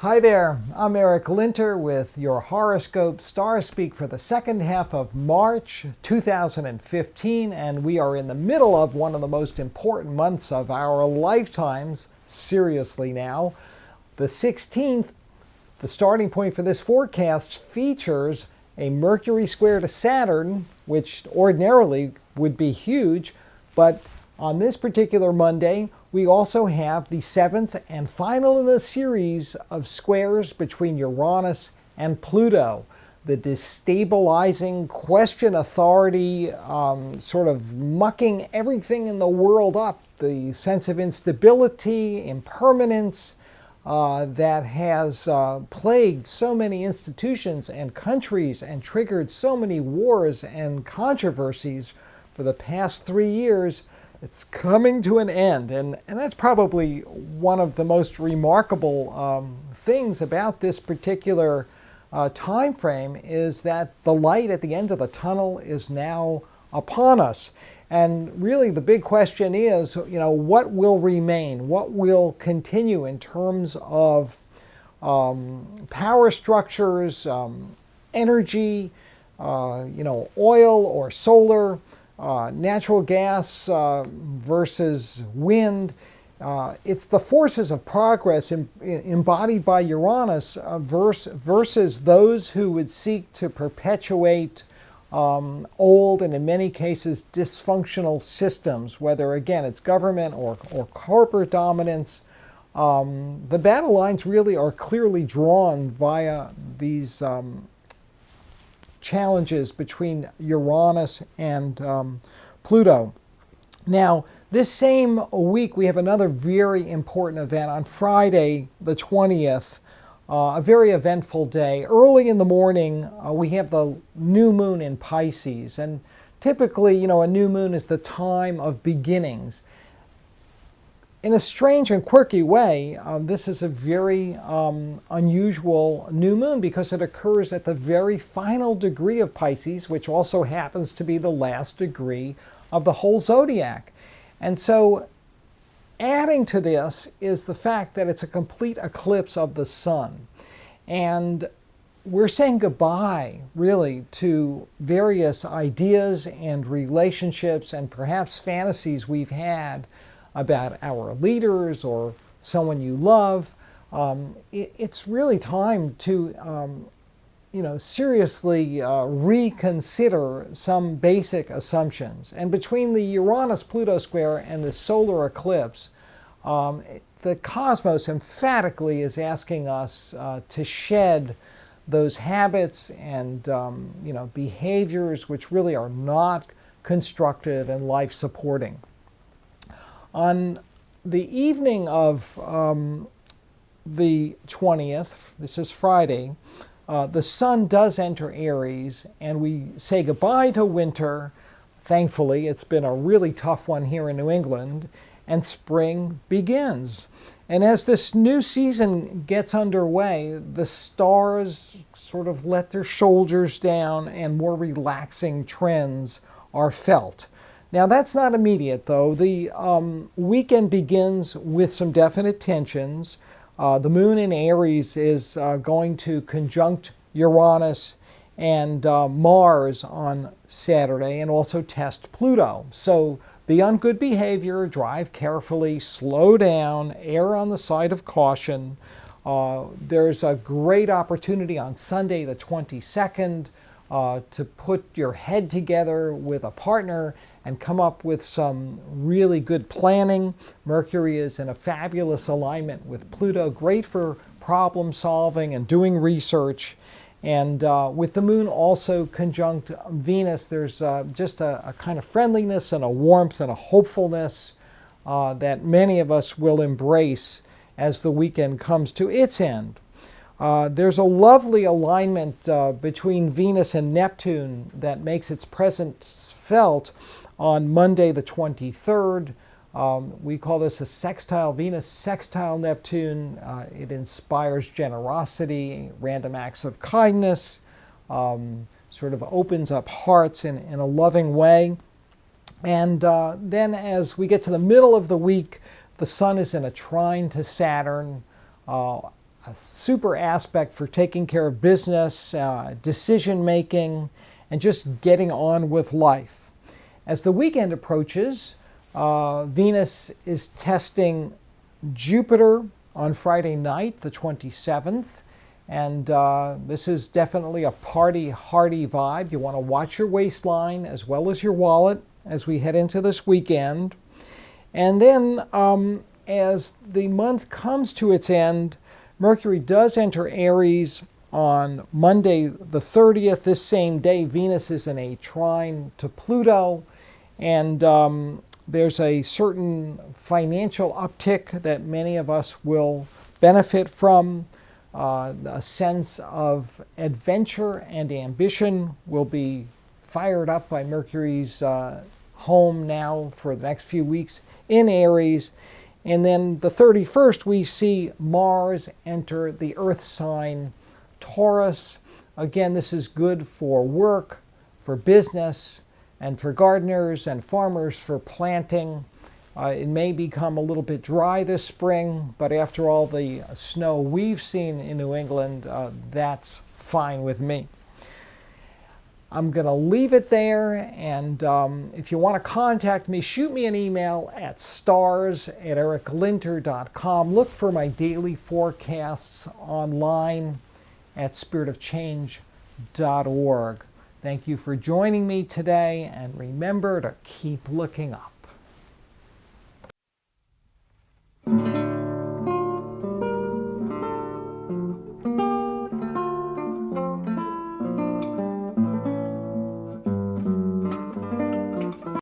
Hi there, I'm Eric Linter with your Horoscope Starspeak for the second half of March 2015, and we are in the middle of one of the most important months of our lifetimes, seriously now. The 16th, the starting point for this forecast, features a Mercury square to Saturn, which ordinarily would be huge, but on this particular Monday, we also have the seventh and final in the series of squares between Uranus and Pluto. The destabilizing, question authority, sort of mucking everything in the world up. The sense of instability, impermanence that has plagued so many institutions and countries and triggered so many wars and controversies for the past 3 years. It's coming to an end, and that's probably one of the most remarkable things about this particular time frame is that the light at the end of the tunnel is now upon us. And really the big question is, what will remain? What will continue in terms of power structures, energy, oil or solar, natural gas versus wind. It's the forces of progress embodied by Uranus versus those who would seek to perpetuate old and in many cases dysfunctional systems, whether again it's government or corporate dominance. The battle lines really are clearly drawn via these challenges between Uranus and Pluto. Now, this same week, we have another very important event on Friday, the 20th, a very eventful day. Early in the morning, we have the new moon in Pisces. And typically, a new moon is the time of beginnings. In a strange and quirky way, this is a very unusual new moon because it occurs at the very final degree of Pisces, which also happens to be the last degree of the whole zodiac. And so adding to this is the fact that it's a complete eclipse of the sun. And we're saying goodbye, really, to various ideas and relationships and perhaps fantasies we've had about our leaders or someone you love. It's really time to, seriously reconsider some basic assumptions. And between the Uranus-Pluto square and the solar eclipse, the cosmos emphatically is asking us to shed those habits and behaviors which really are not constructive and life-supporting. On the evening of the 20th, this is Friday, the sun does enter Aries, and we say goodbye to winter. Thankfully, it's been a really tough one here in New England, and spring begins. And as this new season gets underway, the stars sort of let their shoulders down and more relaxing trends are felt. Now, that's not immediate, though. The weekend begins with some definite tensions. The moon in Aries is going to conjunct Uranus and Mars on Saturday and also test Pluto. So be on good behavior, drive carefully, slow down, err on the side of caution. There's a great opportunity on Sunday, the 22nd, to put your head together with a partner and come up with some really good planning. Mercury is in a fabulous alignment with Pluto, great for problem solving and doing research. And with the moon also conjunct Venus, there's just a kind of friendliness and a warmth and a hopefulness that many of us will embrace as the weekend comes to its end. There's a lovely alignment between Venus and Neptune that makes its presence felt on Monday the 23rd. We call this a sextile Venus, sextile Neptune. It inspires generosity, random acts of kindness, sort of opens up hearts in a loving way. And then as we get to the middle of the week, the sun is in a trine to Saturn. a super aspect for taking care of business, decision making, and just getting on with life. As the weekend approaches, Venus is testing Jupiter on Friday night, the 27th. And this is definitely a party-hardy vibe. You want to watch your waistline as well as your wallet as we head into this weekend. And then as the month comes to its end, Mercury does enter Aries on Monday the 30th. This same day, Venus is in a trine to Pluto. And there's a certain financial uptick that many of us will benefit from. A sense of adventure and ambition will be fired up by Mercury's home now for the next few weeks in Aries. And then the 31st, we see Mars enter the Earth sign Taurus. Again, this is good for work, for business, and for gardeners and farmers for planting. It may become a little bit dry this spring, but after all the snow we've seen in New England, that's fine with me. I'm going to leave it there, and if you want to contact me, shoot me an email at stars@ericlinter.com. Look for my daily forecasts online at spiritofchange.org. Thank you for joining me today, and remember to keep looking up.